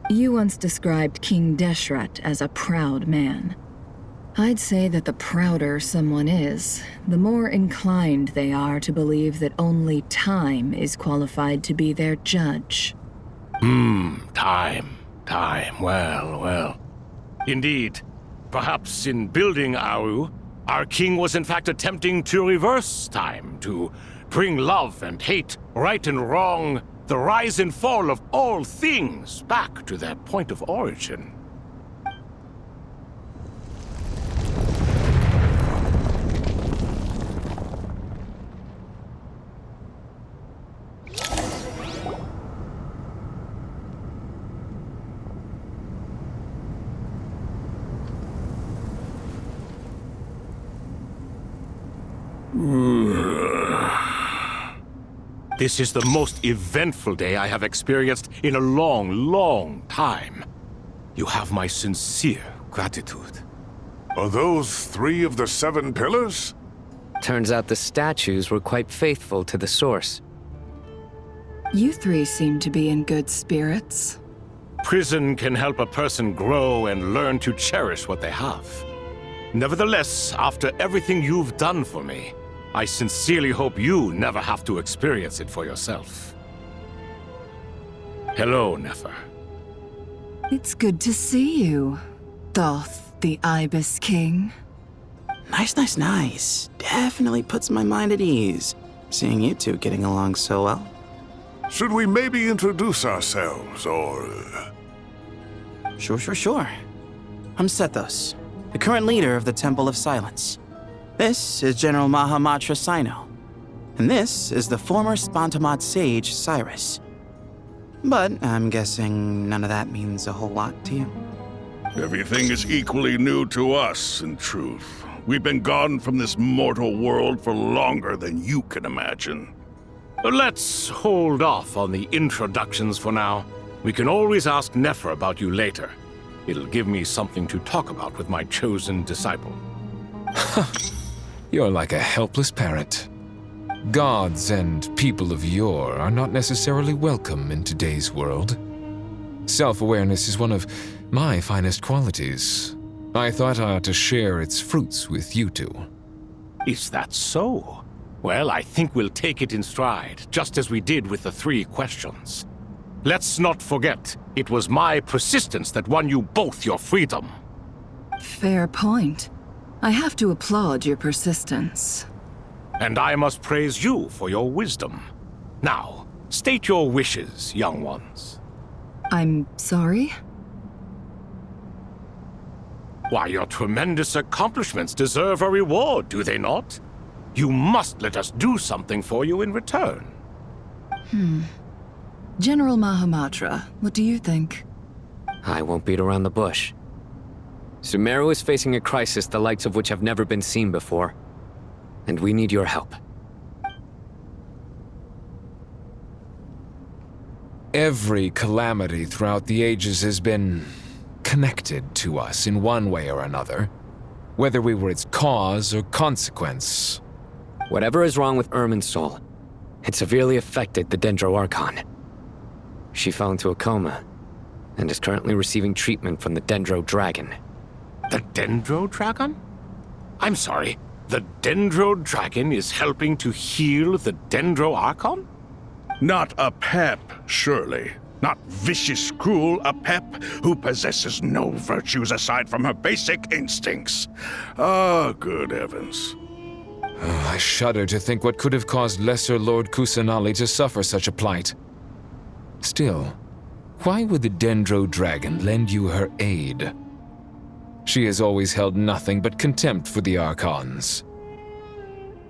You once described King Deshret as a proud man. I'd say that the prouder someone is, the more inclined they are to believe that only time is qualified to be their judge. Time. Well. Indeed. Perhaps in building Aru, our king was in fact attempting to reverse time, to bring love and hate, right and wrong, the rise and fall of all things back to their point of origin. This is the most eventful day I have experienced in a long time. You have my sincere gratitude. Are those 3 of the 7 pillars? Turns out the statues were quite faithful to the source. You 3 seem to be in good spirits. Prison can help a person grow and learn to cherish what they have. Nevertheless, after everything you've done for me, I sincerely hope you never have to experience it for yourself. Hello, Nefer. It's good to see you, Thoth, the Ibis King. Nice. Definitely puts my mind at ease, seeing you 2 getting along so well. Should we maybe introduce ourselves, or... Sure. I'm Sethos, the current leader of the Temple of Silence. This is General Mahamatra Sino, and this is the former Spantamat sage, Cyrus. But I'm guessing none of that means a whole lot to you. Everything is equally new to us, in truth. We've been gone from this mortal world for longer than you can imagine. Let's hold off on the introductions for now. We can always ask Nefer about you later. It'll give me something to talk about with my chosen disciple. You're like a helpless parrot. Gods and people of yore are not necessarily welcome in today's world. Self-awareness is one of my finest qualities. I thought I ought to share its fruits with you 2. Is that so? Well, I think we'll take it in stride, just as we did with the 3 questions. Let's not forget, it was my persistence that won you both your freedom. Fair point. I have to applaud your persistence. And I must praise you for your wisdom. Now, state your wishes, young ones. I'm sorry? Why, your tremendous accomplishments deserve a reward, do they not? You must let us do something for you in return. General Mahamatra, what do you think? I won't beat around the bush. Sumeru is facing a crisis the likes of which have never been seen before. And we need your help. Every calamity throughout the ages has been connected to us in one way or another, whether we were its cause or consequence. Whatever is wrong with Irminsul, it severely affected the Dendro Archon. She fell into a coma and is currently receiving treatment from the Dendro Dragon. The Dendro Dragon? I'm sorry, the Dendro Dragon is helping to heal the Dendro Archon? Not a pep, surely. Not vicious, cruel, a pep who possesses no virtues aside from her basic instincts. Ah, good heavens. I shudder to think what could have caused Lesser Lord Kusanali to suffer such a plight. Still, why would the Dendro Dragon lend you her aid? She has always held nothing but contempt for the Archons.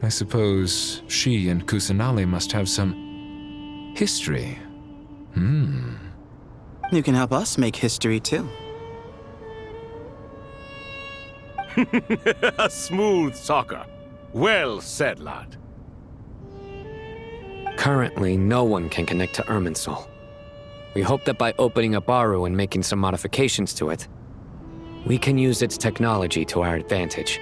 I suppose she and Kusanali must have some history. You can help us make history too. A smooth talker. Well said, lad. Currently, no one can connect to Irminsul. We hope that by opening up Aru and making some modifications to it, we can use its technology to our advantage.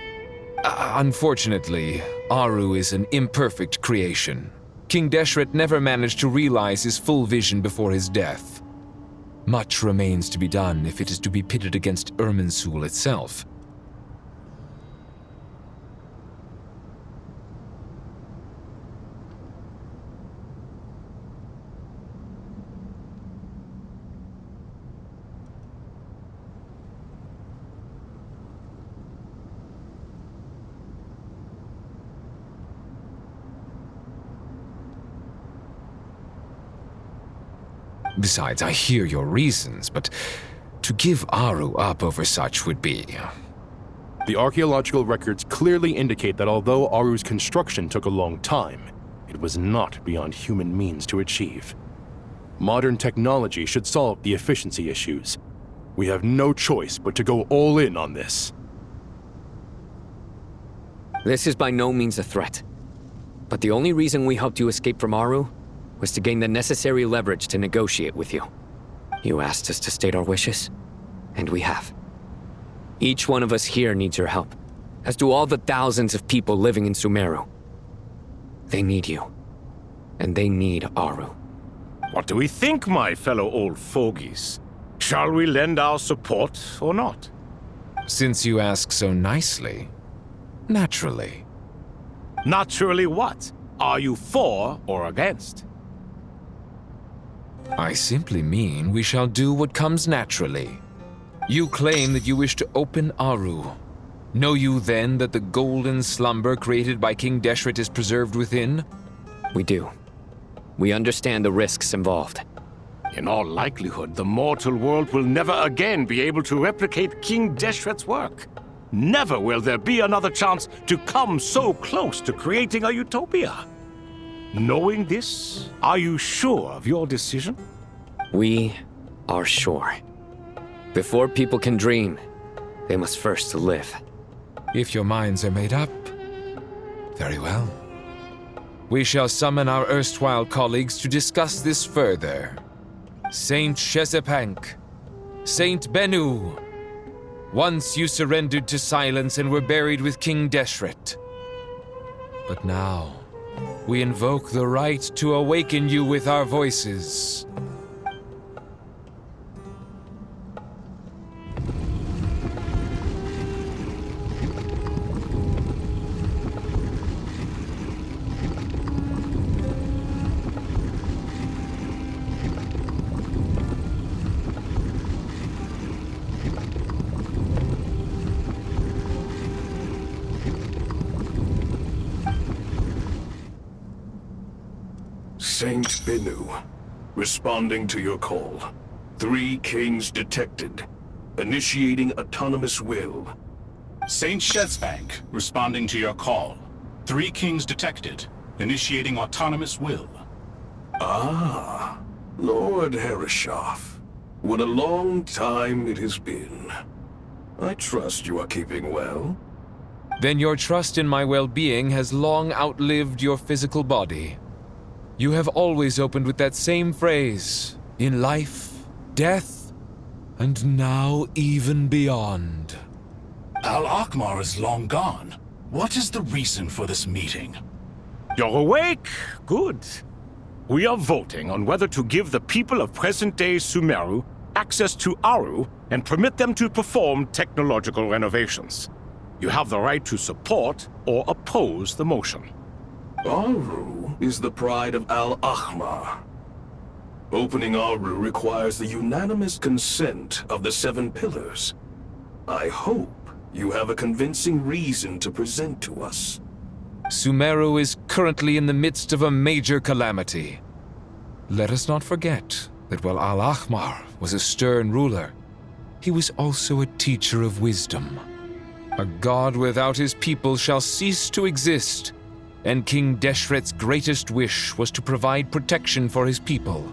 Unfortunately, Aru is an imperfect creation. King Deshret never managed to realize his full vision before his death. Much remains to be done if it is to be pitted against Irminsul itself. Besides, I hear your reasons, but to give Aru up over such would be... The archaeological records clearly indicate that although Aru's construction took a long time, it was not beyond human means to achieve. Modern technology should solve the efficiency issues. We have no choice but to go all in on this. This is by no means a threat. But the only reason we helped you escape from Aru was to gain the necessary leverage to negotiate with you. You asked us to state our wishes, and we have. Each one of us here needs your help, as do all the thousands of people living in Sumeru. They need you, and they need Aru. What do we think, my fellow old fogies? Shall we lend our support or not? Since you ask so nicely, naturally. Naturally what? Are you for or against? I simply mean we shall do what comes naturally. You claim that you wish to open Aru. Know you then that the golden slumber created by King Deshret is preserved within? We do. We understand the risks involved. In all likelihood, the mortal world will never again be able to replicate King Deshret's work. Never will there be another chance to come so close to creating a utopia. Knowing this, are you sure of your decision? We are sure. Before people can dream, they must first live. If your minds are made up, very well. We shall summon our erstwhile colleagues to discuss this further. Saint Shezepank, Saint Bennu, once you surrendered to silence and were buried with King Deshret. But now, we invoke the right to awaken you with our voices. Saint Bennu, responding to your call. 3 kings detected. Initiating autonomous will. Saint Shezbank, responding to your call. 3 kings detected. Initiating autonomous will. Ah, Lord Herreshoff. What a long time it has been. I trust you are keeping well. Then your trust in my well-being has long outlived your physical body. You have always opened with that same phrase, in life, death, and now even beyond. Al-Akmar is long gone. What is the reason for this meeting? You're awake? Good. We are voting on whether to give the people of present-day Sumeru access to Aru and permit them to perform technological renovations. You have the right to support or oppose the motion. Aru is the pride of Al-Ahmar. Opening Aru requires the unanimous consent of the 7 pillars. I hope you have a convincing reason to present to us. Sumeru is currently in the midst of a major calamity. Let us not forget that while Al-Ahmar was a stern ruler, he was also a teacher of wisdom. A god without his people shall cease to exist, and King Deshret's greatest wish was to provide protection for his people.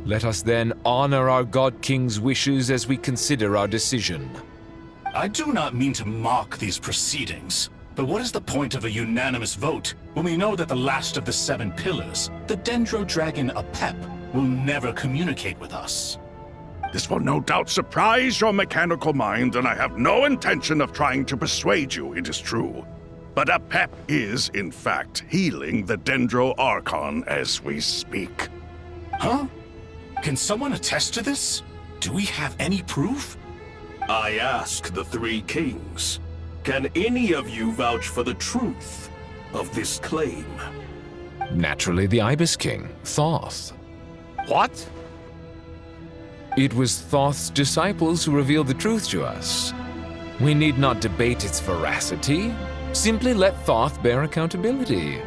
Let us then honor our God King's wishes as we consider our decision. I do not mean to mock these proceedings, but what is the point of a unanimous vote when we know that the last of the 7 pillars, the Dendro Dragon Apep, will never communicate with us? This will no doubt surprise your mechanical mind, and I have no intention of trying to persuade you it is true. But Apep is, in fact, healing the Dendro Archon as we speak. Huh? Can someone attest to this? Do we have any proof? I ask the three kings. Can any of you vouch for the truth of this claim? Naturally, the Ibis King, Thoth. What? It was Thoth's disciples who revealed the truth to us. We need not debate its veracity. Simply let Thoth bear accountability.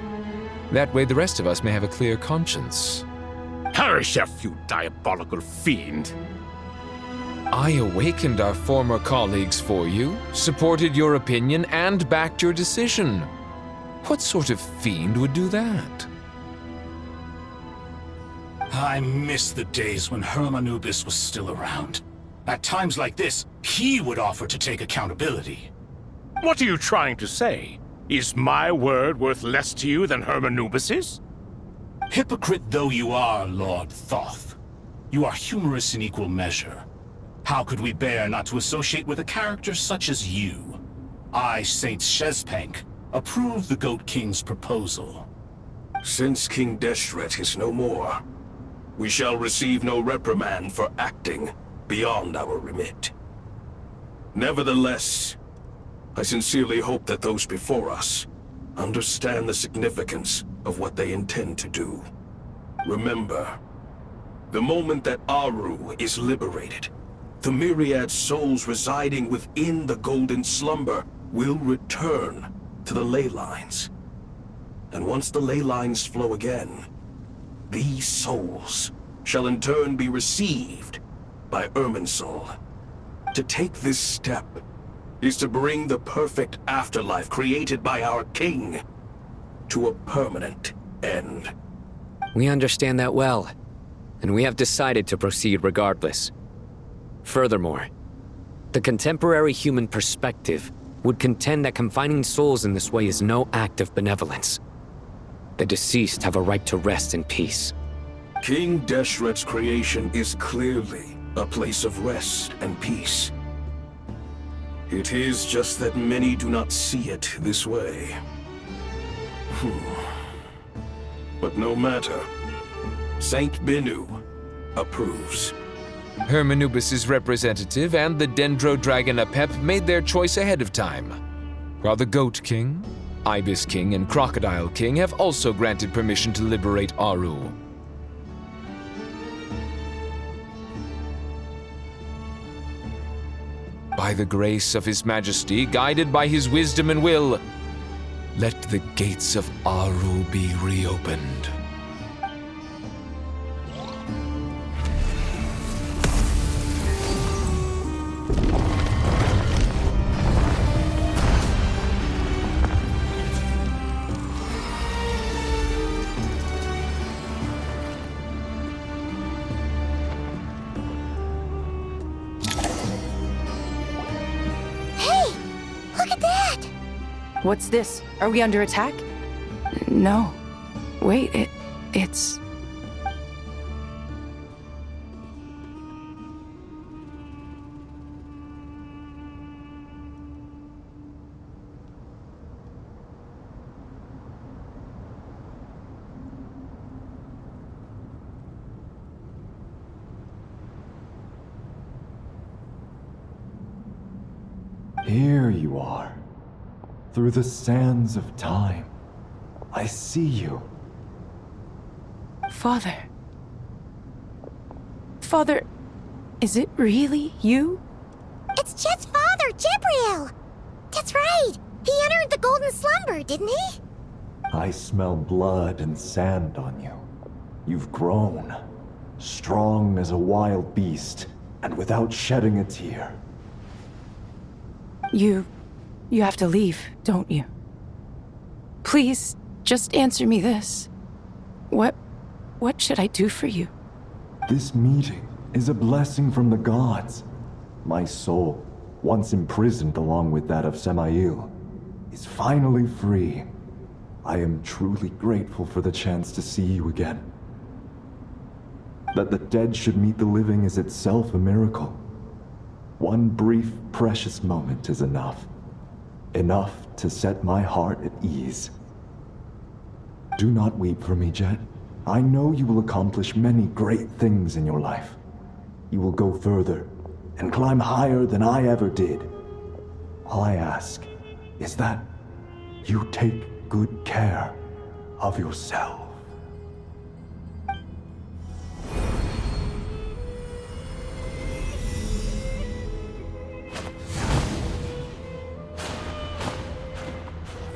That way the rest of us may have a clear conscience. Harishef, you diabolical fiend! I awakened our former colleagues for you, supported your opinion, and backed your decision. What sort of fiend would do that? I miss the days when Hermanubis was still around. At times like this, he would offer to take accountability. What are you trying to say? Is my word worth less to you than Hermanubis's? Hypocrite though you are, Lord Thoth, you are humorous in equal measure. How could we bear not to associate with a character such as you? I, Saint Shezpank, approve the Goat King's proposal. Since King Deshret is no more, we shall receive no reprimand for acting beyond our remit. Nevertheless, I sincerely hope that those before us understand the significance of what they intend to do. Remember, the moment that Aru is liberated, the myriad souls residing within the Golden Slumber will return to the ley lines. And once the ley lines flow again, these souls shall in turn be received by Irminsul. To take this step is to bring the perfect afterlife created by our king to a permanent end. We understand that well, and we have decided to proceed regardless. Furthermore, the contemporary human perspective would contend that confining souls in this way is no act of benevolence. The deceased have a right to rest in peace. King Deshret's creation is clearly a place of rest and peace. It is just that many do not see it this way. But no matter. Saint Binu approves. Hermanubis' representative and the Dendro Dragon Apep made their choice ahead of time, while the Goat King, Ibis King, and Crocodile King have also granted permission to liberate Aru. By the grace of His Majesty, guided by His wisdom and will, let the gates of Aru be reopened. What's this? Are we under attack? No. Wait, it's... Here you are. Through the sands of time, I see you. Father. Father, is it really you? It's Chet's father, Jibriel! That's right! He entered the Golden Slumber, didn't he? I smell blood and sand on you. You've grown, strong as a wild beast, and without shedding a tear. You have to leave, don't you? Please, just answer me this. What should I do for you? This meeting is a blessing from the gods. My soul, once imprisoned along with that of Semail, is finally free. I am truly grateful for the chance to see you again. That the dead should meet the living is itself a miracle. One brief, precious moment is enough. Enough to set my heart at ease. Do not weep for me, Jet. I know you will accomplish many great things in your life. You will go further and climb higher than I ever did. All I ask is that you take good care of yourself.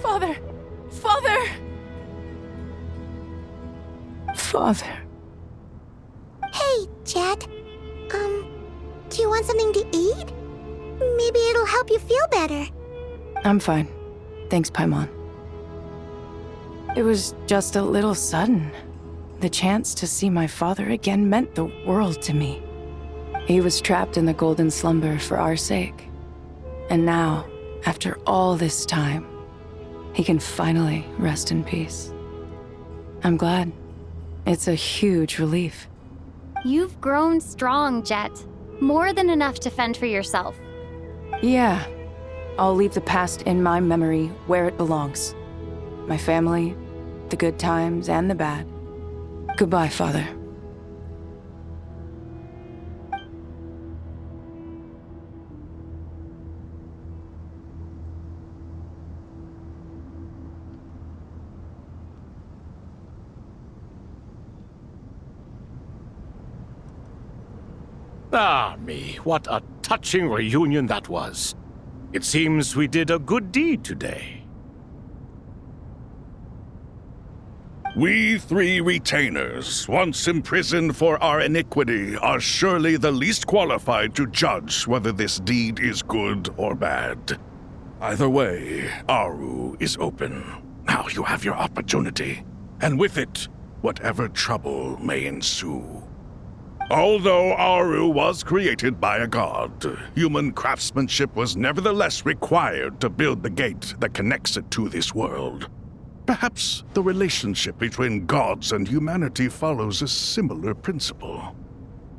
Father! Father! Father. Hey, Jet. Do you want something to eat? Maybe it'll help you feel better. I'm fine. Thanks, Paimon. It was just a little sudden. The chance to see my father again meant the world to me. He was trapped in the golden slumber for our sake. And now, after all this time, he can finally rest in peace. I'm glad. It's a huge relief. You've grown strong, Jet. More than enough to fend for yourself. Yeah. I'll leave the past in my memory where it belongs. My family, the good times and the bad. Goodbye, Father. Ah, me, what a touching reunion that was. It seems we did a good deed today. We three retainers, once imprisoned for our iniquity, are surely the least qualified to judge whether this deed is good or bad. Either way, Aru is open. Now you have your opportunity, and with it, whatever trouble may ensue. Although Aru was created by a god, human craftsmanship was nevertheless required to build the gate that connects it to this world. Perhaps the relationship between gods and humanity follows a similar principle.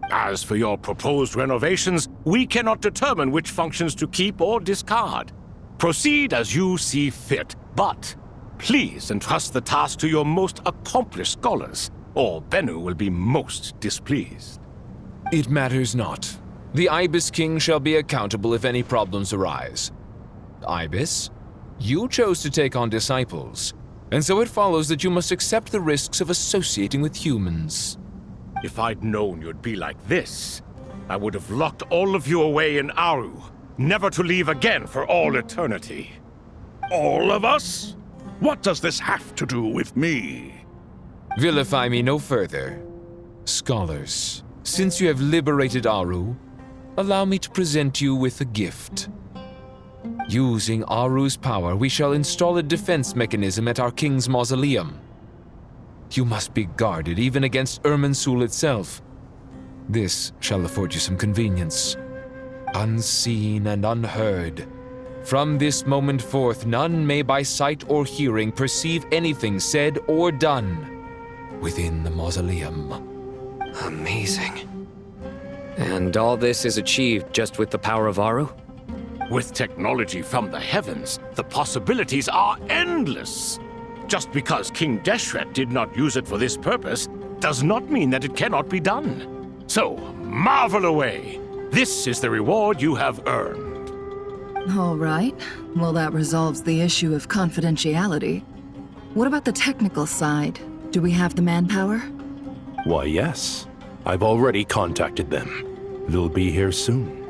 As for your proposed renovations, we cannot determine which functions to keep or discard. Proceed as you see fit, but please entrust the task to your most accomplished scholars, or Bennu will be most displeased. It matters not. The Ibis King shall be accountable if any problems arise. Ibis, you chose to take on disciples, and so it follows that you must accept the risks of associating with humans. If I'd known you'd be like this, I would have locked all of you away in Aru, never to leave again for all eternity. All of us? What does this have to do with me? Vilify me no further. Scholars, since you have liberated Aru, allow me to present you with a gift. Using Aru's power, we shall install a defense mechanism at our king's mausoleum. You must be guarded even against Irminsul itself. This shall afford you some convenience. Unseen and unheard. From this moment forth, none may by sight or hearing perceive anything said or done within the mausoleum. Amazing. And all this is achieved just with the power of Aru? With technology from the heavens, the possibilities are endless. Just because King Deshret did not use it for this purpose does not mean that it cannot be done. So, marvel away. This is the reward you have earned. All right. Well, that resolves the issue of confidentiality. What about the technical side? Do we have the manpower? Why, yes. I've already contacted them. They'll be here soon.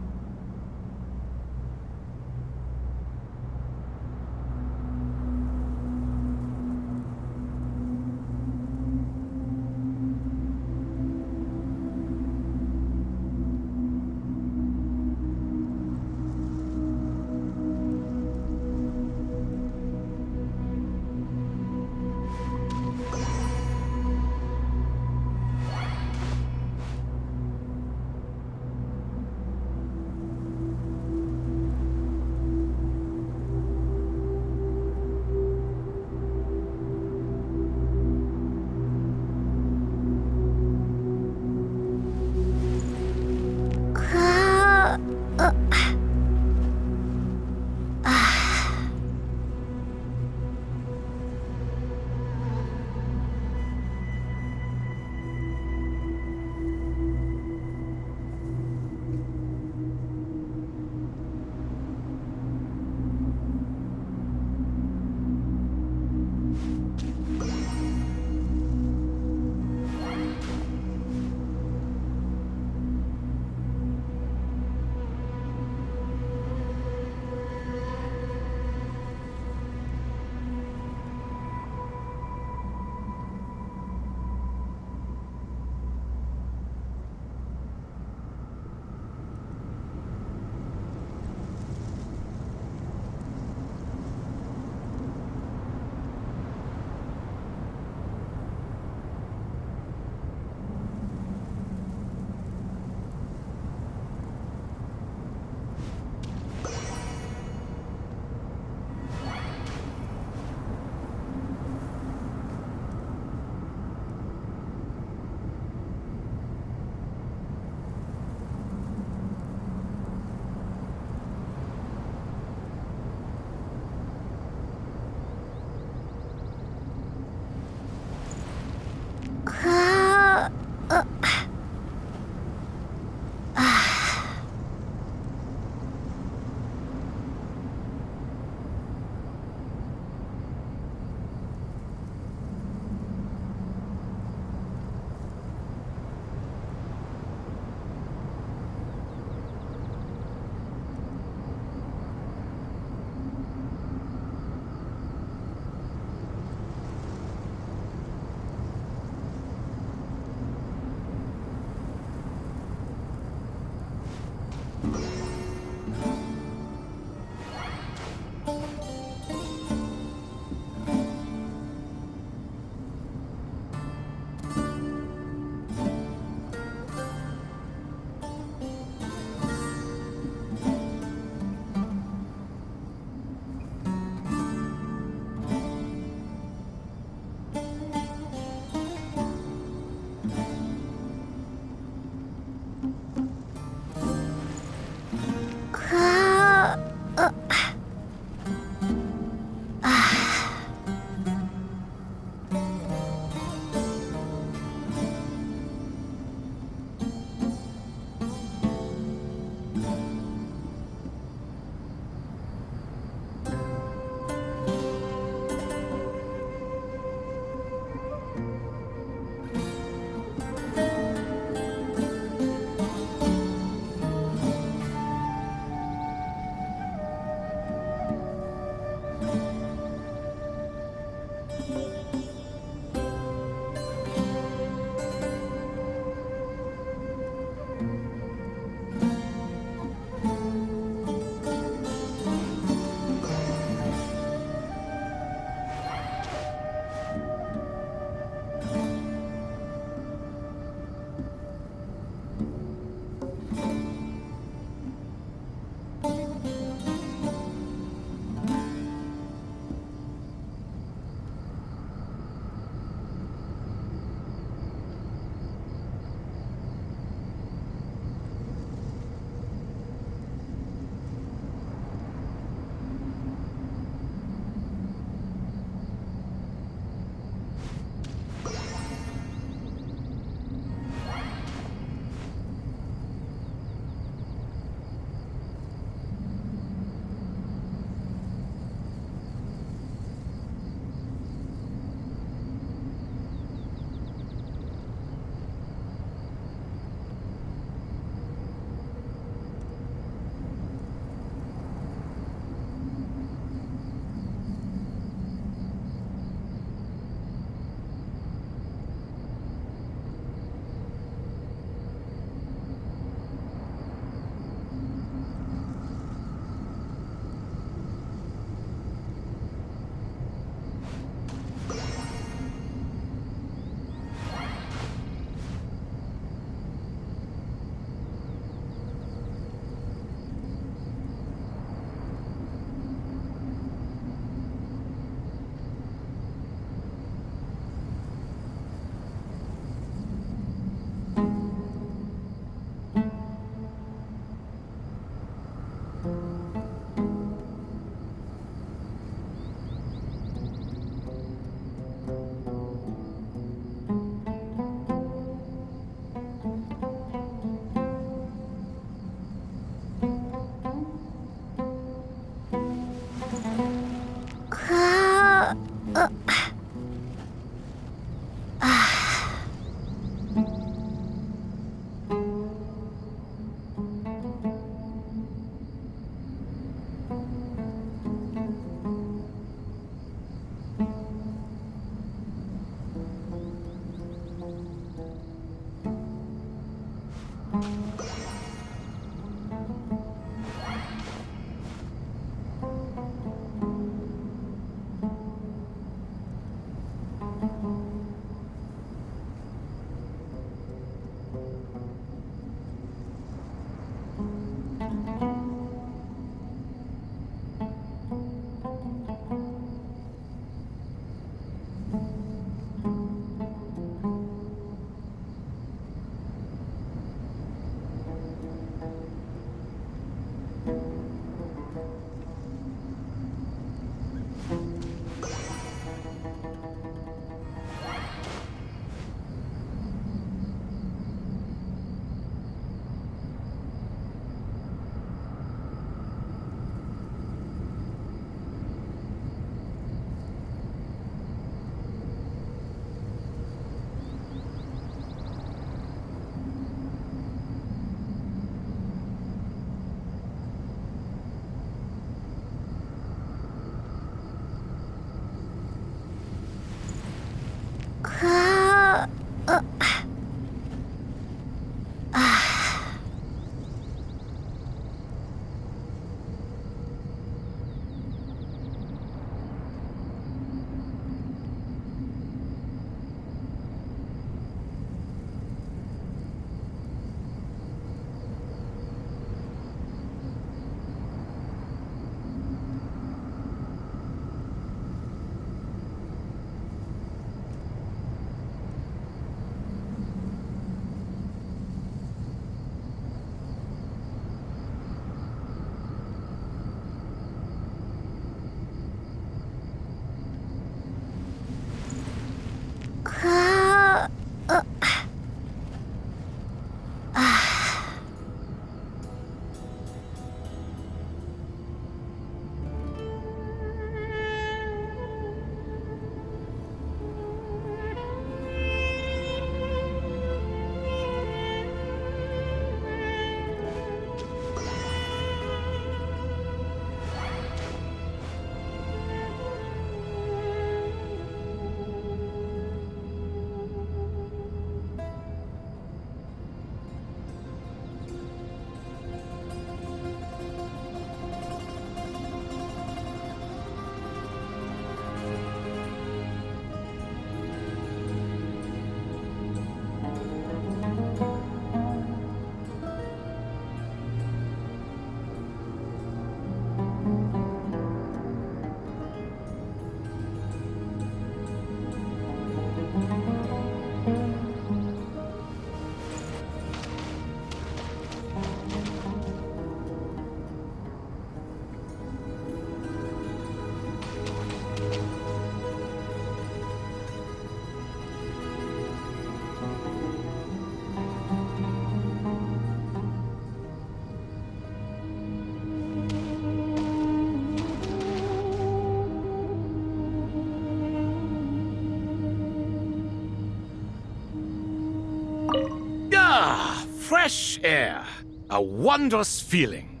Ah, fresh air. A wondrous feeling.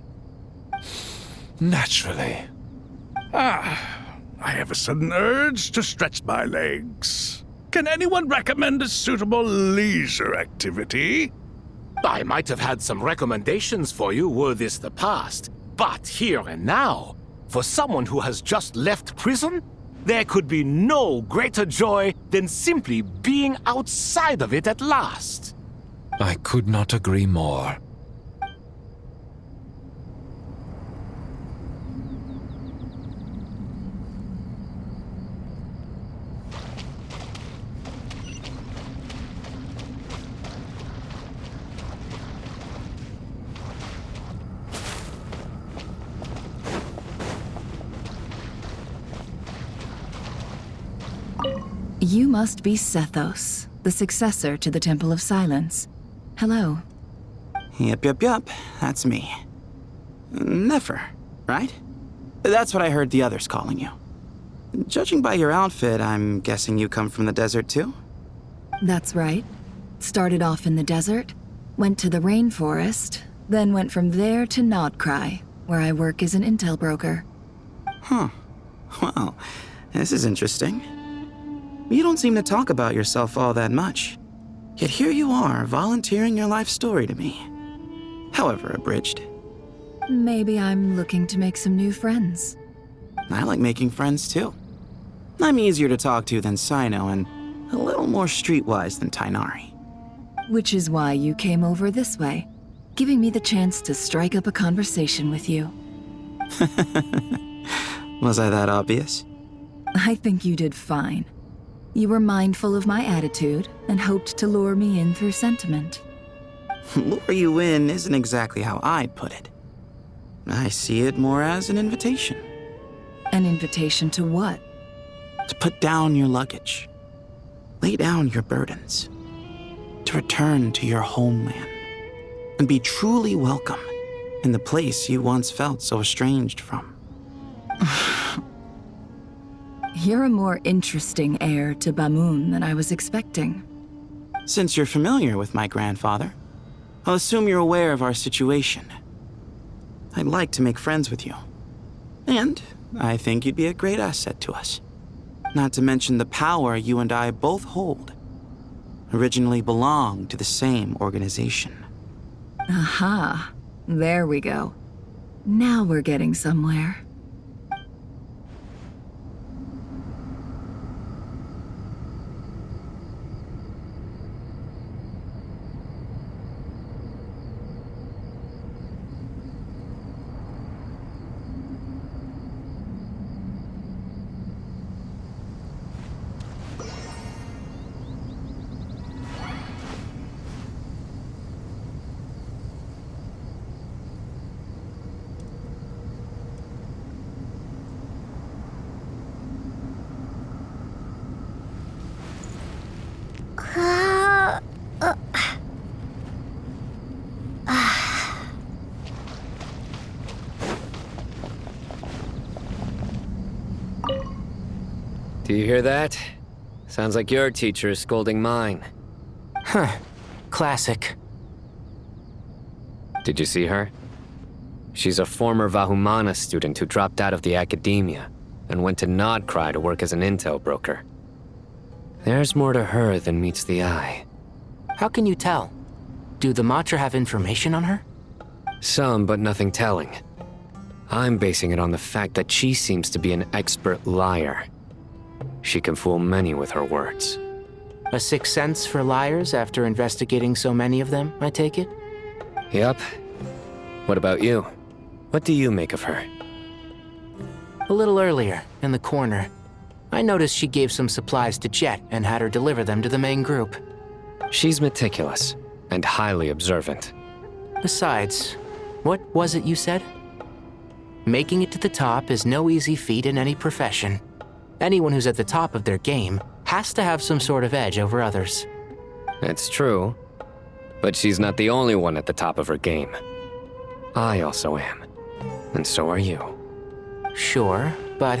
Naturally. I have a sudden urge to stretch my legs. Can anyone recommend a suitable leisure activity? I might have had some recommendations for you were this the past, but here and now, for someone who has just left prison, there could be no greater joy than simply being outside of it at last. I could not agree more. You must be Sethos, the successor to the Temple of Silence. Hello. Yep, that's me. Nefer, right? That's what I heard the others calling you. Judging by your outfit, I'm guessing you come from the desert too? That's right. Started off in the desert, went to the rainforest, then went from there to Nodcry, where I work as an intel broker. Huh. Well, this is interesting. You don't seem to talk about yourself all that much. Yet here you are, volunteering your life story to me. However abridged. Maybe I'm looking to make some new friends. I like making friends too. I'm easier to talk to than Sino and a little more streetwise than Tainari. Which is why you came over this way, giving me the chance to strike up a conversation with you. Was I that obvious? I think you did fine. You were mindful of my attitude and hoped to lure me in through sentiment. Lure you in isn't exactly how I'd put it. I see it more as an invitation. An invitation to what? To put down your luggage. Lay down your burdens. To return to your homeland. And be truly welcome in the place you once felt so estranged from. You're a more interesting heir to Bamun than I was expecting. Since you're familiar with my grandfather, I'll assume you're aware of our situation. I'd like to make friends with you. And I think you'd be a great asset to us. Not to mention the power you and I both hold. Originally belonged to the same organization. Aha, there we go. Now we're getting somewhere. Do you hear that? Sounds like your teacher is scolding mine. Huh. Classic. Did you see her? She's a former Vahumana student who dropped out of the academia and went to Nodcry to work as an intel broker. There's more to her than meets the eye. How can you tell? Do the Matra have information on her? Some, but nothing telling. I'm basing it on the fact that she seems to be an expert liar. She can fool many with her words. A sixth sense for liars after investigating so many of them, I take it? Yep. What about you? What do you make of her? A little earlier, in the corner, I noticed she gave some supplies to Jet and had her deliver them to the main group. She's meticulous and highly observant. Besides, what was it you said? Making it to the top is no easy feat in any profession. Anyone who's at the top of their game has to have some sort of edge over others. It's true, but she's not the only one at the top of her game. I also am, and so are you. Sure, but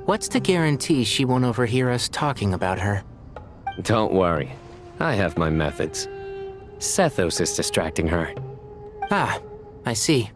what's to guarantee she won't overhear us talking about her? Don't worry, I have my methods. Sethos is distracting her. Ah, I see.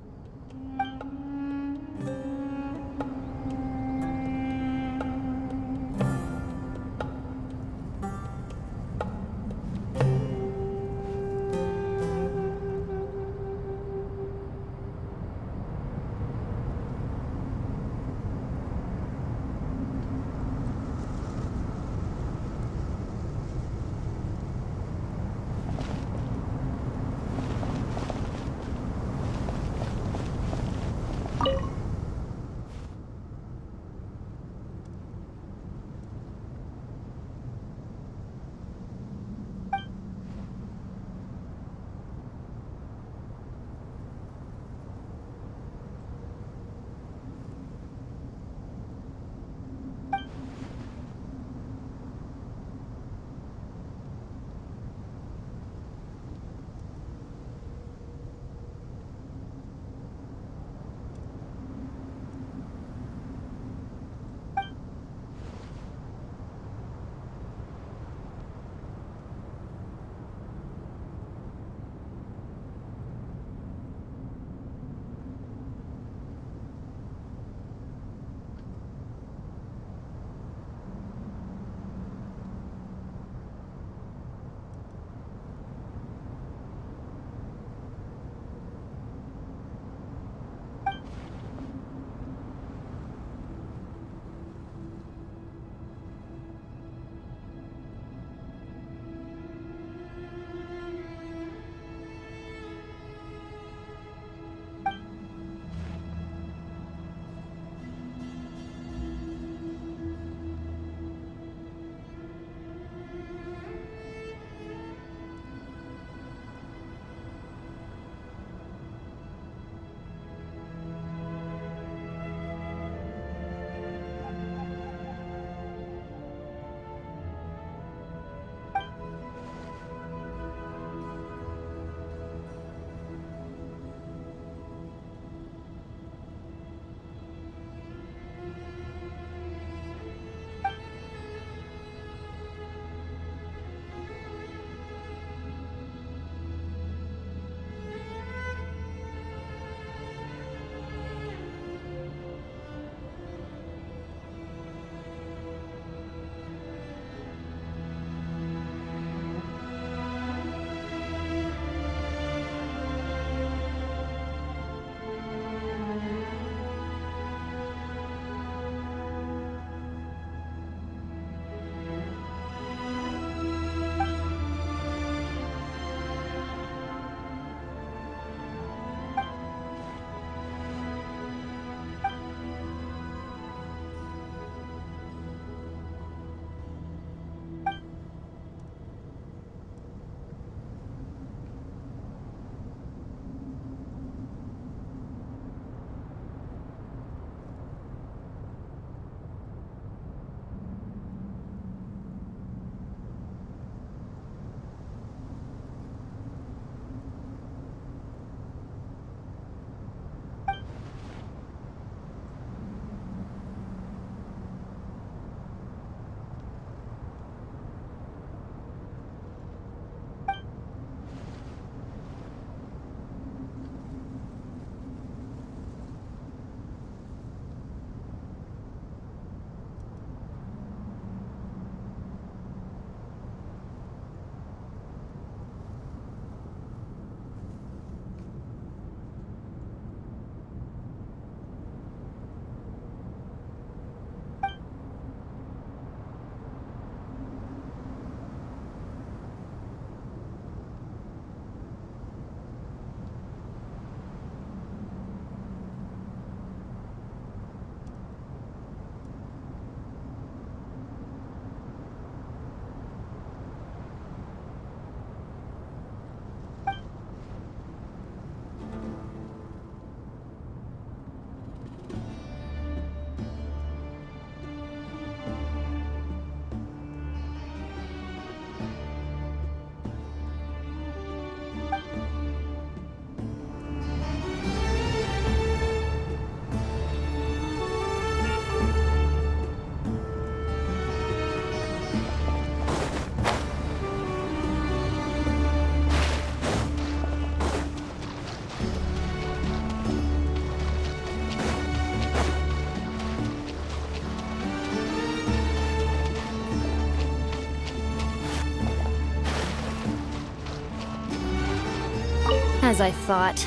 As I thought,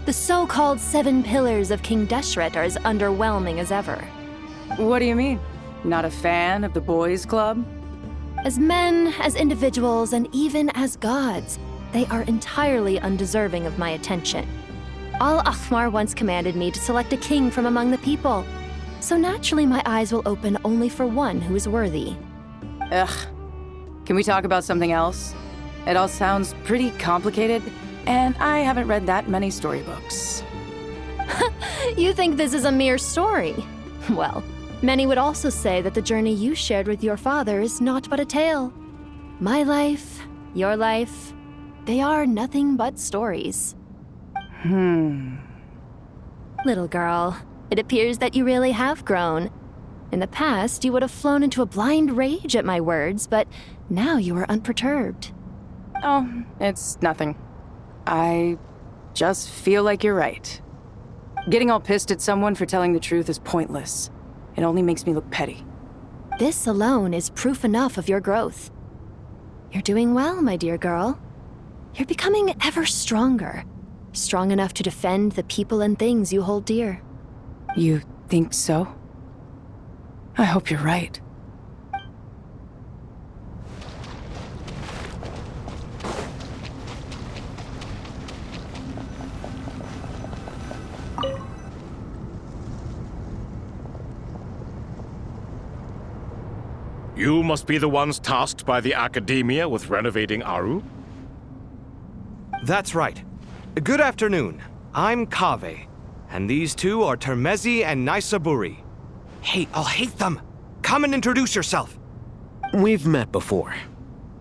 the so-called 7 pillars of King Deshret are as underwhelming as ever. What do you mean? Not a fan of the boys' club? As men, as individuals, and even as gods, they are entirely undeserving of my attention. Al-Ahmar once commanded me to select a king from among the people, so naturally my eyes will open only for one who is worthy. Ugh. Can we talk about something else? It all sounds pretty complicated, and I haven't read that many storybooks. You think this is a mere story? Well, many would also say that the journey you shared with your father is not but a tale. My life, your life, they are nothing but stories. Little girl, it appears that you really have grown. In the past, you would have flown into a blind rage at my words, but now you are unperturbed. Oh, it's nothing. I just feel like you're right. Getting all pissed at someone for telling the truth is pointless. It only makes me look petty. This alone is proof enough of your growth. You're doing well, my dear girl. You're becoming ever stronger. Strong enough to defend the people and things you hold dear. You think so? I hope you're right. You must be the ones tasked by the Academia with renovating Aru? That's right. Good afternoon. I'm Kaveh, and these two are Termezi and Naisaburi. Hey, I'll hate them! Come and introduce yourself! We've met before.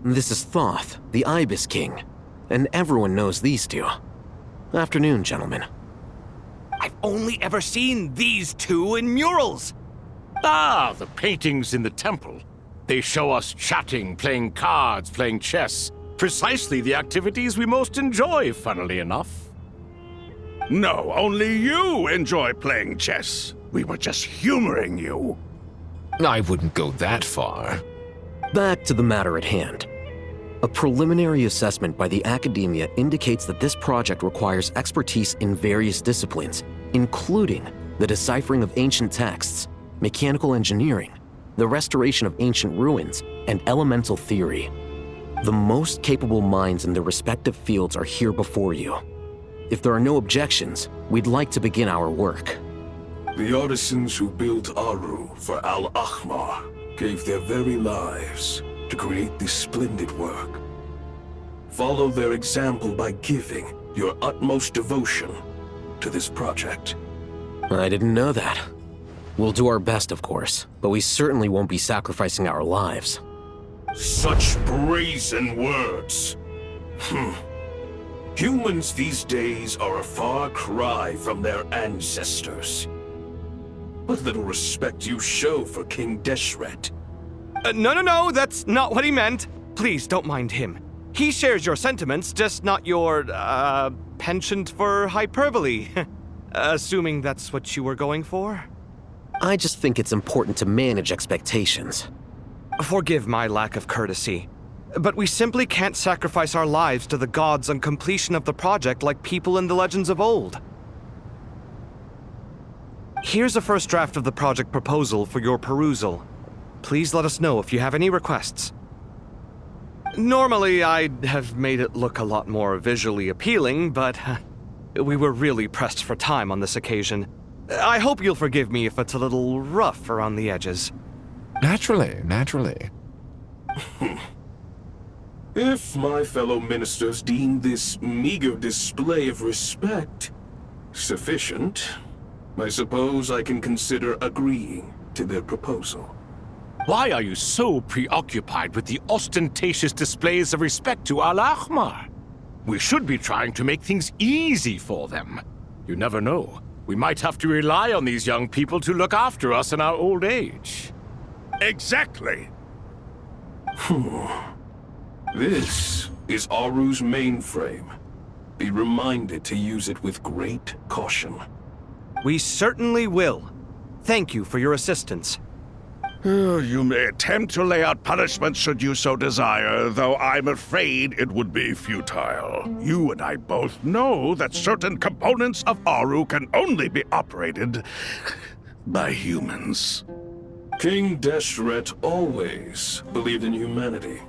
This is Thoth, the Ibis King, and everyone knows these two. Afternoon, gentlemen. I've only ever seen these two in murals! Ah, the paintings in the temple. They show us chatting, playing cards, playing chess. Precisely the activities we most enjoy, funnily enough. No, only you enjoy playing chess. We were just humoring you. I wouldn't go that far. Back to the matter at hand. A preliminary assessment by the Academia indicates that this project requires expertise in various disciplines, including the deciphering of ancient texts, mechanical engineering, the restoration of ancient ruins, and elemental theory. The most capable minds in their respective fields are here before you. If there are no objections, we'd like to begin our work. The artisans who built Aru for Al-Ahmar gave their very lives to create this splendid work. Follow their example by giving your utmost devotion to this project. I didn't know that. We'll do our best, of course, but we certainly won't be sacrificing our lives. Such brazen words. Humans these days are a far cry from their ancestors. What little respect you show for King Deshret. No, that's not what he meant. Please don't mind him. He shares your sentiments, just not your, penchant for hyperbole. Assuming that's what you were going for? I just think it's important to manage expectations. Forgive my lack of courtesy, but we simply can't sacrifice our lives to the gods on completion of the project like people in the legends of old. Here's a first draft of the project proposal for your perusal. Please let us know if you have any requests. Normally, I'd have made it look a lot more visually appealing, but we were really pressed for time on this occasion. I hope you'll forgive me if it's a little rough around the edges. Naturally. If my fellow ministers deem this meager display of respect sufficient, I suppose I can consider agreeing to their proposal. Why are you so preoccupied with the ostentatious displays of respect to Al-Ahmar? We should be trying to make things easy for them. You never know. We might have to rely on these young people to look after us in our old age. Exactly. This is Aru's mainframe. Be reminded to use it with great caution. We certainly will. Thank you for your assistance. You may attempt to lay out punishment should you so desire, though I'm afraid it would be futile. You and I both know that certain components of Aru can only be operated by humans. King Deshret always believed in humanity.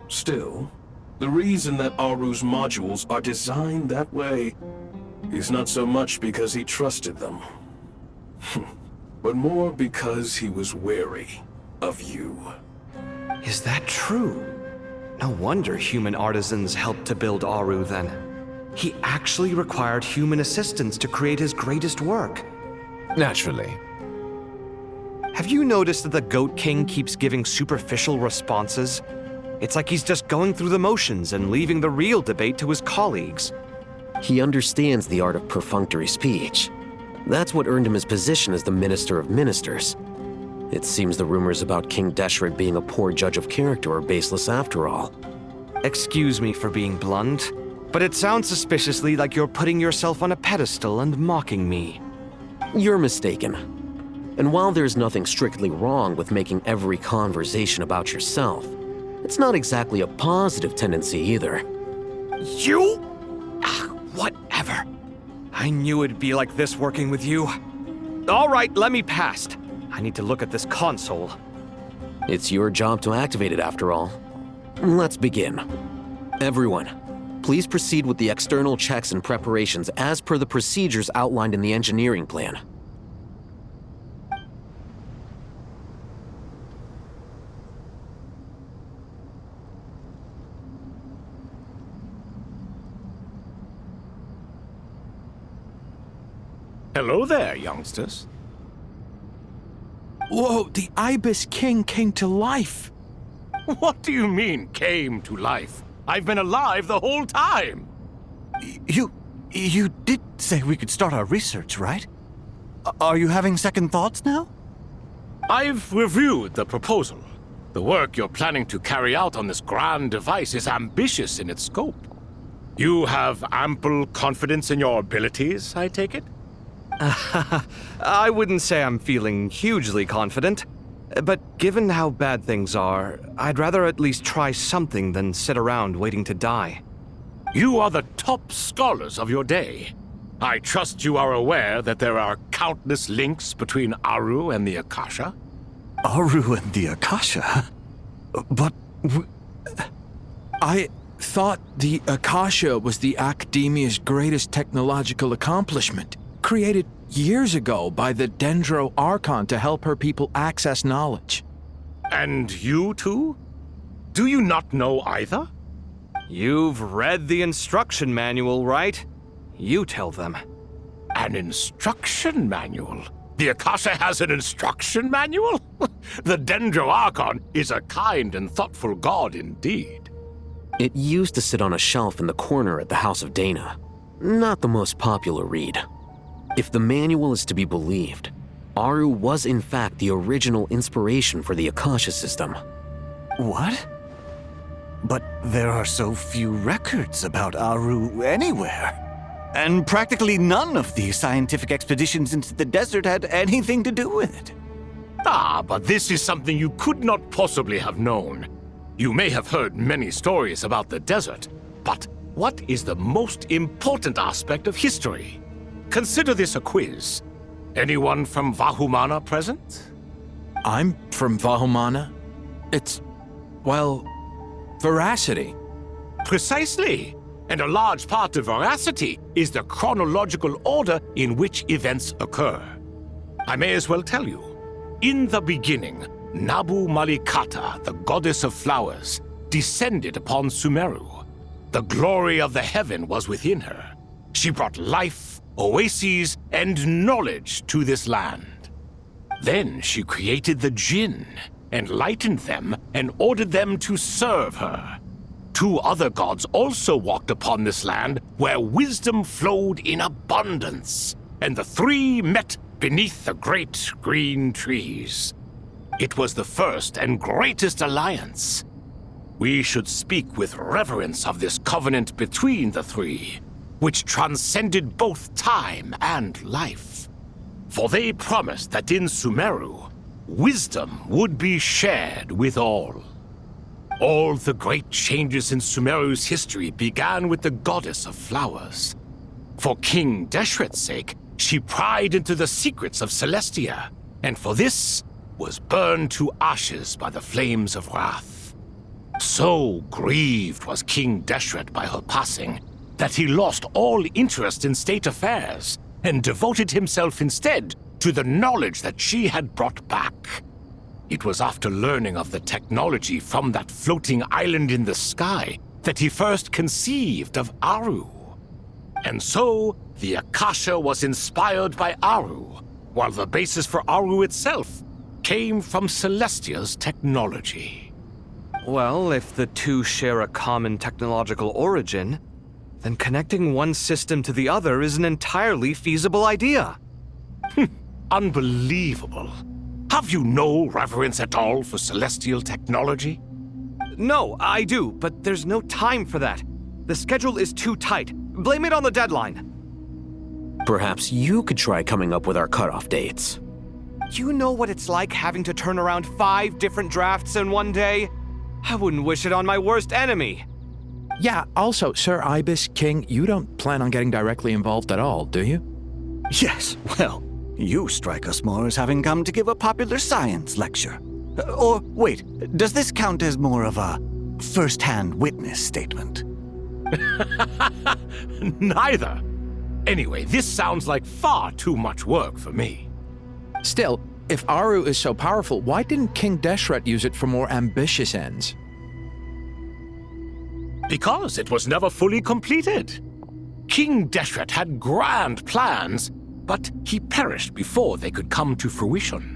Still, the reason that Aru's modules are designed that way is not so much because he trusted them, but more because he was wary of you. Is that true? No wonder human artisans helped to build Aru then. He actually required human assistance to create his greatest work. Naturally. Have you noticed that the Goat King keeps giving superficial responses? It's like he's just going through the motions and leaving the real debate to his colleagues. He understands the art of perfunctory speech. That's what earned him his position as the Minister of Ministers. It seems the rumors about King Deshret being a poor judge of character are baseless after all. Excuse me for being blunt, but it sounds suspiciously like you're putting yourself on a pedestal and mocking me. You're mistaken. And while there's nothing strictly wrong with making every conversation about yourself, it's not exactly a positive tendency either. You? Whatever. I knew it'd be like this working with you. All right, let me past. I need to look at this console. It's your job to activate it after all. Let's begin. Everyone, please proceed with the external checks and preparations as per the procedures outlined in the engineering plan. Hello there, youngsters. Whoa, the Ibis King came to life! What do you mean, came to life? I've been alive the whole time! You did say we could start our research, right? Are you having second thoughts now? I've reviewed the proposal. The work you're planning to carry out on this grand device is ambitious in its scope. You have ample confidence in your abilities, I take it? I wouldn't say I'm feeling hugely confident, but given how bad things are, I'd rather at least try something than sit around waiting to die. You are the top scholars of your day. I trust you are aware that there are countless links between Aru and the Akasha? Aru and the Akasha? But I thought the Akasha was the Academia's greatest technological accomplishment, created years ago by the Dendro Archon to help her people access knowledge. And you too? Do you not know either? You've read the instruction manual, right? You tell them. An instruction manual? The Akasha has an instruction manual? The Dendro Archon is a kind and thoughtful god indeed. It used to sit on a shelf in the corner at the House of Dana. Not the most popular read. If the manual is to be believed, Aru was in fact the original inspiration for the Akasha system. What? But there are so few records about Aru anywhere. And practically none of the scientific expeditions into the desert had anything to do with it. Ah, but this is something you could not possibly have known. You may have heard many stories about the desert, but what is the most important aspect of history? Consider this a quiz. Anyone from Vahumana present? I'm from Vahumana. It's, well, veracity. Precisely. And a large part of veracity is the chronological order in which events occur. I may as well tell you. In the beginning, Nabu Malikata, the goddess of flowers, descended upon Sumeru. The glory of the heaven was within her. She brought life, oases, and knowledge to this land. Then she created the Jinn, enlightened them, and ordered them to serve her. Two other gods also walked upon this land where wisdom flowed in abundance, and the three met beneath the great green trees. It was the first and greatest alliance. We should speak with reverence of this covenant between the three, which transcended both time and life. For they promised that in Sumeru, wisdom would be shared with all. All the great changes in Sumeru's history began with the goddess of flowers. For King Deshret's sake, she pried into the secrets of Celestia, and for this was burned to ashes by the flames of wrath. So grieved was King Deshret by her passing that he lost all interest in state affairs and devoted himself instead to the knowledge that she had brought back. It was after learning of the technology from that floating island in the sky that he first conceived of Aru. And so, the Akasha was inspired by Aru, while the basis for Aru itself came from Celestia's technology. Well, if the two share a common technological origin, then connecting one system to the other is an entirely feasible idea. Unbelievable. Have you no reverence at all for celestial technology? No, I do, but there's no time for that. The schedule is too tight. Blame it on the deadline. Perhaps you could try coming up with our cutoff dates. You know what it's like having to turn around 5 different drafts in one day? I wouldn't wish it on my worst enemy. Yeah, also, Sir Ibis, King, you don't plan on getting directly involved at all, do you? Yes, well, you strike us more as having come to give a popular science lecture. Or, wait, does this count as more of a first-hand witness statement? Neither. Anyway, this sounds like far too much work for me. Still, if Aru is so powerful, why didn't King Deshret use it for more ambitious ends? Because it was never fully completed. King Deshret had grand plans, but he perished before they could come to fruition.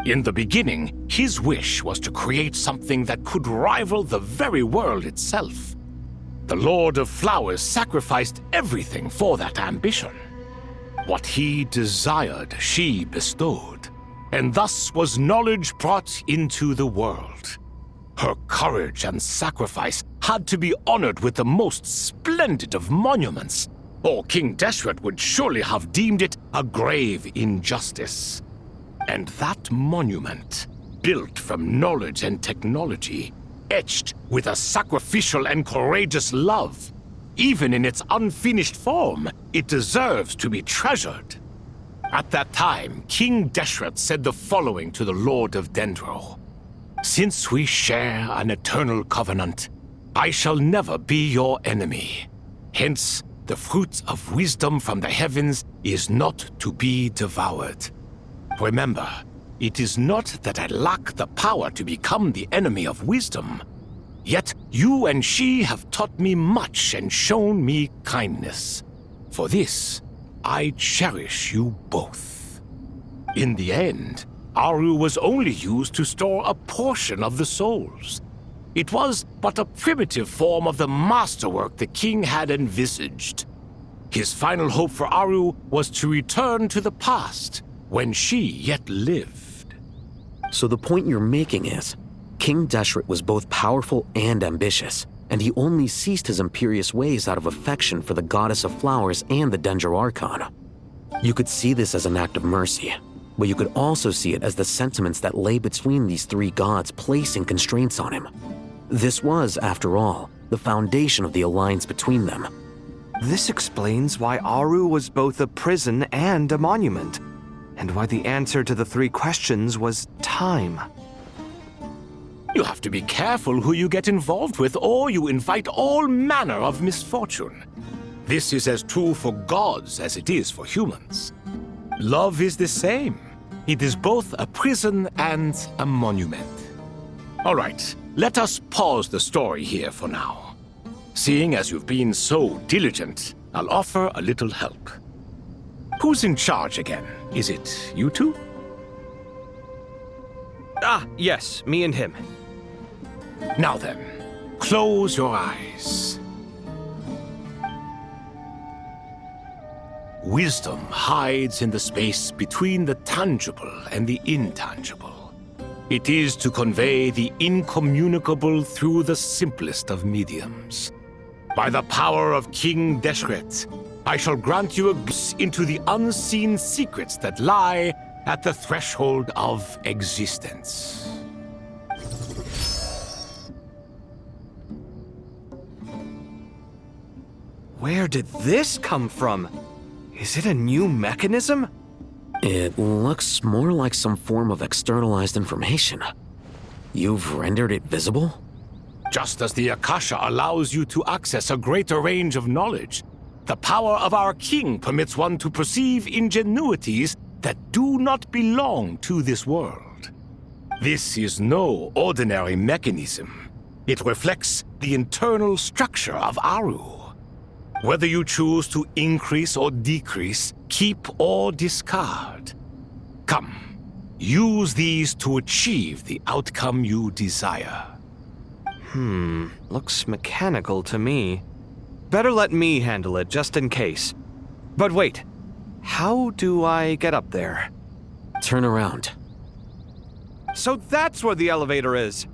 In the beginning, his wish was to create something that could rival the very world itself. The Lord of Flowers sacrificed everything for that ambition. What he desired, she bestowed, and thus was knowledge brought into the world. Her courage and sacrifice had to be honored with the most splendid of monuments, or King Deshret would surely have deemed it a grave injustice. And that monument, built from knowledge and technology, etched with a sacrificial and courageous love, even in its unfinished form, it deserves to be treasured. At that time, King Deshret said the following to the Lord of Dendro. Since we share an eternal covenant, I shall never be your enemy. Hence, the fruit of wisdom from the heavens is not to be devoured. Remember, it is not that I lack the power to become the enemy of wisdom. Yet you and she have taught me much and shown me kindness. For this, I cherish you both. In the end, Aru was only used to store a portion of the souls. It was but a primitive form of the masterwork the king had envisaged. His final hope for Aru was to return to the past, when she yet lived. So the point you're making is, King Deshret was both powerful and ambitious, and he only ceased his imperious ways out of affection for the goddess of flowers and the Dendro Archon. You could see this as an act of mercy, but you could also see it as the sentiments that lay between these three gods placing constraints on him. This was, after all, the foundation of the alliance between them. This explains why Aru was both a prison and a monument, and why the answer to the 3 questions was time. You have to be careful who you get involved with, or you invite all manner of misfortune. This is as true for gods as it is for humans. Love is the same. It is both a prison and a monument. All right, let us pause the story here for now. Seeing as you've been so diligent, I'll offer a little help. Who's in charge again? Is it you two? Ah, yes, me and him. Now then, close your eyes. Wisdom hides in the space between the tangible and the intangible. It is to convey the incommunicable through the simplest of mediums. By the power of King Deshret, I shall grant you a glimpse into the unseen secrets that lie at the threshold of existence. Where did this come from? Is it a new mechanism? It looks more like some form of externalized information. You've rendered it visible? Just as the Akasha allows you to access a greater range of knowledge, the power of our king permits one to perceive ingenuities that do not belong to this world. This is no ordinary mechanism. It reflects the internal structure of Aru. Whether you choose to increase or decrease, keep or discard. Come, use these to achieve the outcome you desire. Looks mechanical to me. Better let me handle it, just in case. But wait, how do I get up there? Turn around. So that's where the elevator is!